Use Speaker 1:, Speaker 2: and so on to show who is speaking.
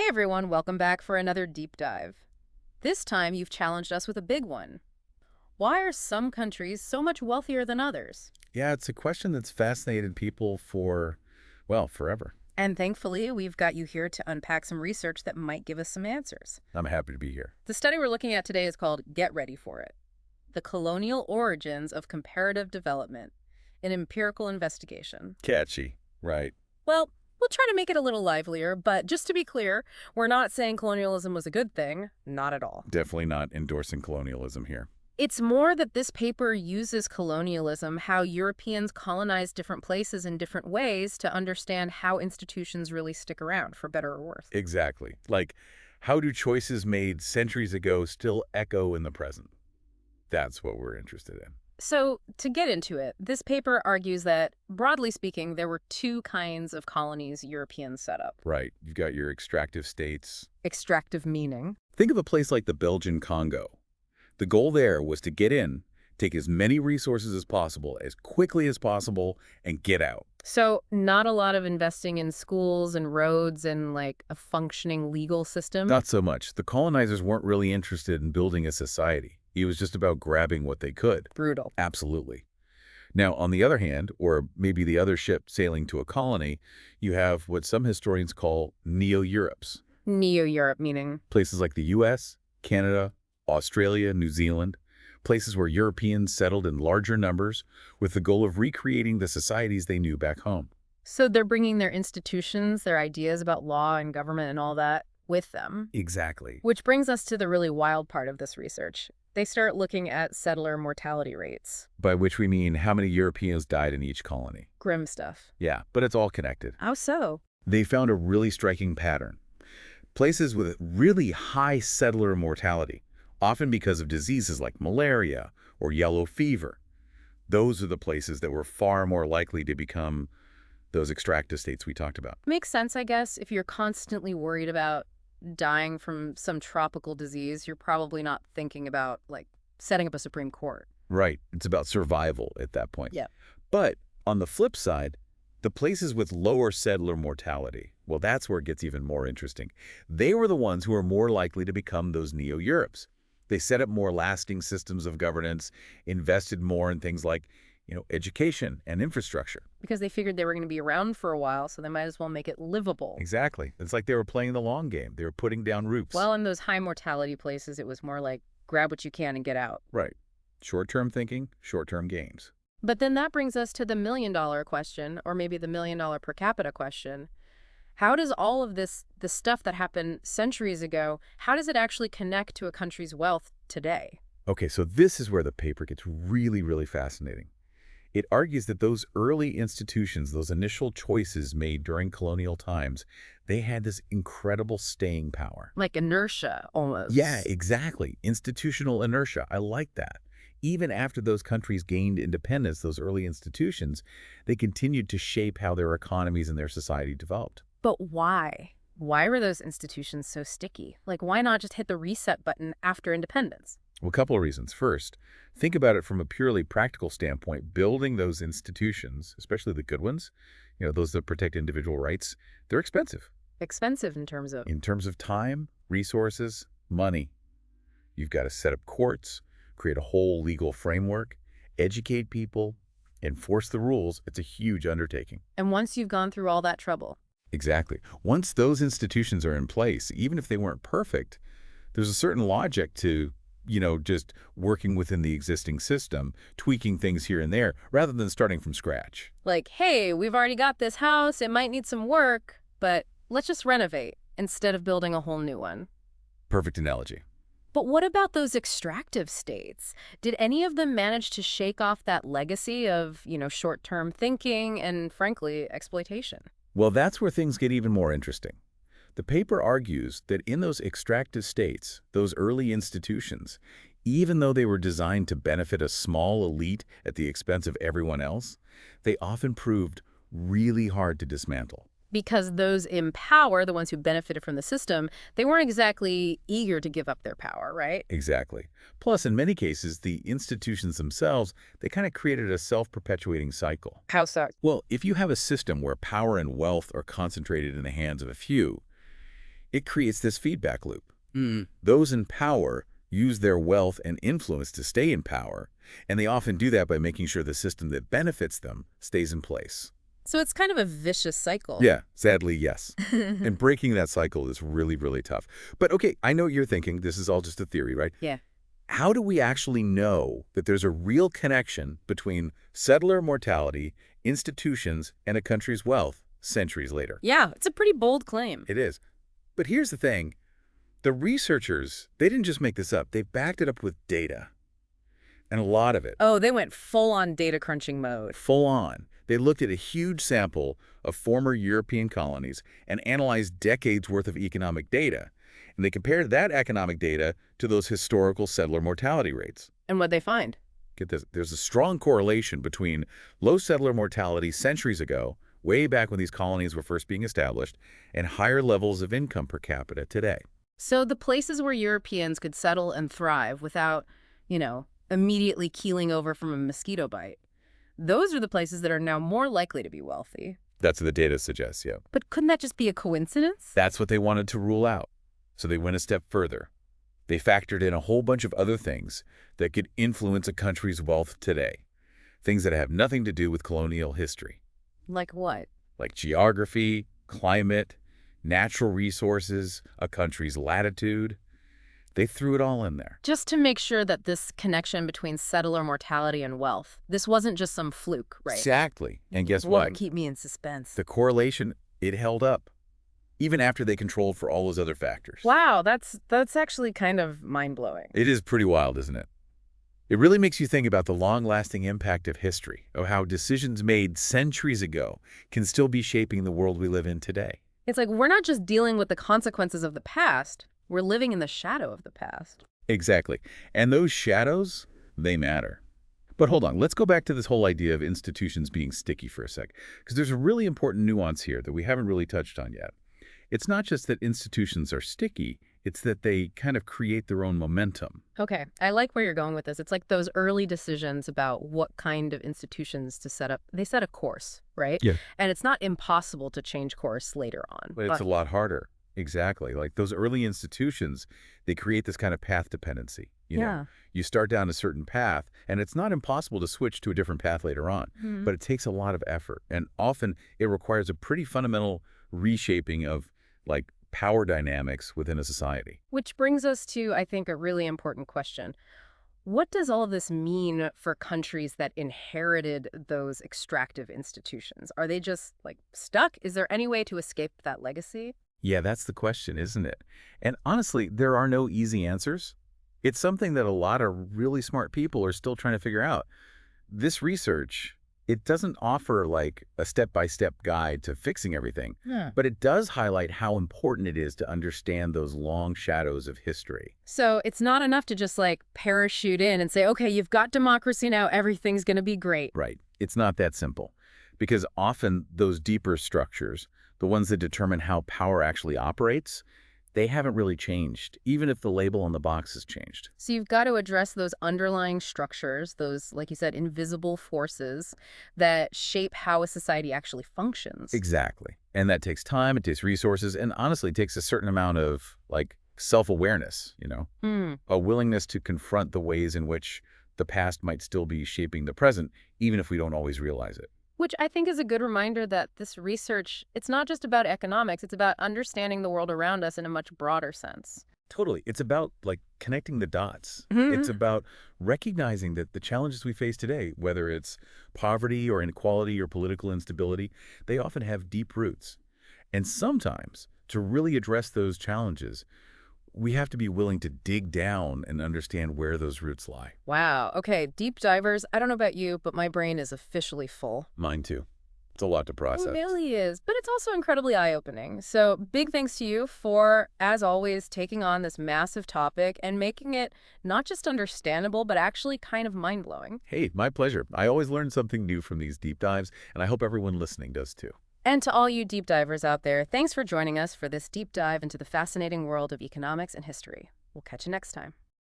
Speaker 1: Everyone, welcome back for another deep dive. This time you've challenged us with a big one. Why are some countries so much wealthier than others?
Speaker 2: Yeah, it's a question that's fascinated people for, well, forever.
Speaker 1: And thankfully, we've got you here to unpack some research that might give us some answers.
Speaker 2: I'm happy to be here.
Speaker 1: The study we're looking at today is called Get Ready for It: The Colonial Origins of Comparative Development, an Empirical Investigation.
Speaker 2: Catchy, right?
Speaker 1: Well, we'll try to make it a little livelier, but just to be clear, we're not saying colonialism was a good thing. Not at all.
Speaker 2: Definitely not endorsing colonialism here.
Speaker 1: It's more that this paper uses colonialism, how Europeans colonized different places in different ways, to understand how institutions really stick around, for better or worse.
Speaker 2: Exactly. Like, how do choices made centuries ago still echo in the present? That's what we're interested in.
Speaker 1: So, to get into it, this paper argues that, broadly speaking, there were two kinds of colonies Europeans set up.
Speaker 2: Right. You've got your extractive states.
Speaker 1: Extractive meaning.
Speaker 2: Think of a place like the Belgian Congo. The goal there was to get in, take as many resources as possible, as quickly as possible, and get out.
Speaker 1: So, not a lot of investing in schools and roads and, like, a functioning legal system.
Speaker 2: Not so much. The colonizers weren't really interested in building a society. It was just about grabbing what they could.
Speaker 1: Brutal.
Speaker 2: Absolutely. Now, on the other hand, or maybe the other ship sailing to a colony, you have what some historians call Neo-Europes.
Speaker 1: Neo-Europe meaning?
Speaker 2: Places like the U.S., Canada, Australia, New Zealand, places where Europeans settled in larger numbers with the goal of recreating the societies they knew back home.
Speaker 1: So they're bringing their institutions, their ideas about law and government and all that with them.
Speaker 2: Exactly.
Speaker 1: Which brings us to the really wild part of this research. They start looking at settler mortality rates.
Speaker 2: By which we mean how many Europeans died in each colony.
Speaker 1: Grim stuff.
Speaker 2: Yeah, but it's all connected.
Speaker 1: How so?
Speaker 2: They found a really striking pattern. Places with really high settler mortality, often because of diseases like malaria or yellow fever. Those are the places that were far more likely to become those extractive states we talked about.
Speaker 1: Makes sense, I guess. If you're constantly worried about dying from some tropical disease, you're probably not thinking about, like, setting up a Supreme Court.
Speaker 2: Right. It's about survival at that point.
Speaker 1: Yeah.
Speaker 2: But on the flip side, the places with lower settler mortality, well, that's where it gets even more interesting. They were the ones who were more likely to become those Neo-Europes. They set up more lasting systems of governance, invested more in things like, education and infrastructure.
Speaker 1: Because they figured they were going to be around for a while, so they might as well make it livable.
Speaker 2: Exactly. It's like they were playing the long game. They were putting down roots.
Speaker 1: Well, in those high mortality places, it was more like grab what you can and get out.
Speaker 2: Right. Short-term thinking, short-term gains.
Speaker 1: But then that brings us to the million-dollar question, or maybe the million-dollar per capita question. How does all of this, the stuff that happened centuries ago, how does it actually connect to a country's wealth today?
Speaker 2: Okay, so this is where the paper gets really, really fascinating. It argues that those early institutions, those initial choices made during colonial times, they had this incredible staying power.
Speaker 1: Like inertia, almost.
Speaker 2: Yeah, exactly. Institutional inertia. I like that. Even after those countries gained independence, those early institutions, they continued to shape how their economies and their society developed.
Speaker 1: But why? Why were those institutions so sticky? Like, why not just hit the reset button after independence?
Speaker 2: Well, a couple of reasons. First, think about it from a purely practical standpoint. Building those institutions, especially the good ones, those that protect individual rights, they're expensive.
Speaker 1: Expensive in terms of?
Speaker 2: In terms of time, resources, money. You've got to set up courts, create a whole legal framework, educate people, enforce the rules. It's a huge undertaking.
Speaker 1: And once you've gone through all that trouble?
Speaker 2: Exactly. Once those institutions are in place, even if they weren't perfect, there's a certain logic to just working within the existing system, tweaking things here and there, rather than starting from scratch.
Speaker 1: Like, hey, we've already got this house, it might need some work, but let's just renovate instead of building a whole new one.
Speaker 2: Perfect analogy.
Speaker 1: But what about those extractive states? Did any of them manage to shake off that legacy of, short-term thinking and, frankly, exploitation?
Speaker 2: Well, that's where things get even more interesting. The paper argues that in those extractive states, those early institutions, even though they were designed to benefit a small elite at the expense of everyone else, they often proved really hard to dismantle.
Speaker 1: Because those in power, the ones who benefited from the system, they weren't exactly eager to give up their power, right?
Speaker 2: Exactly. Plus, in many cases, the institutions themselves, they kind of created a self-perpetuating cycle.
Speaker 1: How so?
Speaker 2: Well, if you have a system where power and wealth are concentrated in the hands of a few, It creates this feedback loop.
Speaker 1: Mm.
Speaker 2: Those in power use their wealth and influence to stay in power, and they often do that by making sure the system that benefits them stays in place.
Speaker 1: So it's kind of a vicious cycle.
Speaker 2: Yeah, sadly, yes. And breaking that cycle is really, really tough. But okay, I know what you're thinking. This is all just a theory, right?
Speaker 1: Yeah.
Speaker 2: How do we actually know that there's a real connection between settler mortality, institutions, and a country's wealth centuries later?
Speaker 1: Yeah, it's a pretty bold claim.
Speaker 2: It is. But here's the thing. The researchers, they didn't just make this up. They backed it up with data. And a lot of it,
Speaker 1: Oh, they went full-on data crunching mode.
Speaker 2: full on. They looked at a huge sample of former European colonies and analyzed decades' worth of economic data. And they compared that economic data to those historical settler mortality rates.
Speaker 1: And what'd they find?
Speaker 2: Get this, there's a strong correlation between low settler mortality centuries ago, way back when these colonies were first being established, and higher levels of income per capita today.
Speaker 1: So the places where Europeans could settle and thrive without, immediately keeling over from a mosquito bite, those are the places that are now more likely to be wealthy.
Speaker 2: That's what the data suggests, yeah.
Speaker 1: But couldn't that just be a coincidence?
Speaker 2: That's what they wanted to rule out. So they went a step further. They factored in a whole bunch of other things that could influence a country's wealth today. Things that have nothing to do with colonial history,
Speaker 1: Like what?
Speaker 2: like geography, climate, natural resources, a country's latitude. They threw it all in there.
Speaker 1: Just to make sure that this connection between settler mortality and wealth, this wasn't just some fluke, right?
Speaker 2: Exactly. And guess
Speaker 1: Won't
Speaker 2: what?
Speaker 1: keep me in suspense.
Speaker 2: The correlation, it held up, even after they controlled for all those other factors.
Speaker 1: Wow, that's actually kind of mind-blowing.
Speaker 2: It is pretty wild, isn't it? It really makes you think about the long-lasting impact of history, of how decisions made centuries ago can still be shaping the world we live in today.
Speaker 1: It's like we're not just dealing with the consequences of the past, we're living in the shadow of the past.
Speaker 2: Exactly. And those shadows, they matter. But hold on, let's go back to this whole idea of institutions being sticky for a sec, because there's a really important nuance here that we haven't really touched on yet. It's not just that institutions are sticky, it's that they kind of create their own momentum.
Speaker 1: Okay, I like where you're going with this. It's like those early decisions about what kind of institutions to set up. They set a course, right?
Speaker 2: Yeah.
Speaker 1: And it's not impossible to change course later on.
Speaker 2: But it's a lot harder. Exactly. Like those early institutions, they create this kind of path dependency. You start down a certain path, and it's not impossible to switch to a different path later on. But it takes a lot of effort. And often it requires a pretty fundamental reshaping of like power dynamics within a society.
Speaker 1: Which brings us to, I think, a really important question. What does all of this mean for countries that inherited those extractive institutions? Are they just, like, stuck? Is there any way to escape that legacy?
Speaker 2: Yeah, that's the question, isn't it? And honestly, there are no easy answers. It's something that a lot of really smart people are still trying to figure out. This research, it doesn't offer like a step-by-step guide to fixing everything, but it does highlight how important it is to understand those long shadows of history.
Speaker 1: So it's not enough to just, like, parachute in and say, okay, you've got democracy now, everything's going to be great.
Speaker 2: Right. It's not that simple. Because often those deeper structures, the ones that determine how power actually operates, they haven't really changed, even if the label on the box has changed.
Speaker 1: So you've got to address those underlying structures, those, like you said, invisible forces that shape how a society actually functions.
Speaker 2: Exactly. And that takes time, it takes resources, and honestly, it takes a certain amount of, like, self-awareness, a willingness to confront the ways in which the past might still be shaping the present, even if we don't always realize it.
Speaker 1: Which I think is a good reminder that this research, it's not just about economics, it's about understanding the world around us in a much broader sense.
Speaker 2: Totally. It's about, like, connecting the dots. It's about recognizing that the challenges we face today, whether it's poverty or inequality or political instability, they often have deep roots. And sometimes, to really address those challenges, we have to be willing to dig down and understand where those roots lie.
Speaker 1: Wow. Okay, deep divers, I don't know about you, but my brain is officially full.
Speaker 2: Mine too. It's a lot to process.
Speaker 1: It really is, but it's also incredibly eye-opening. So big thanks to you for, as always, taking on this massive topic and making it not just understandable, but actually kind of mind-blowing.
Speaker 2: Hey, my pleasure. I always learn something new from these deep dives, and I hope everyone listening does too.
Speaker 1: And to all you deep divers out there, thanks for joining us for this deep dive into the fascinating world of economics and history. We'll catch you next time.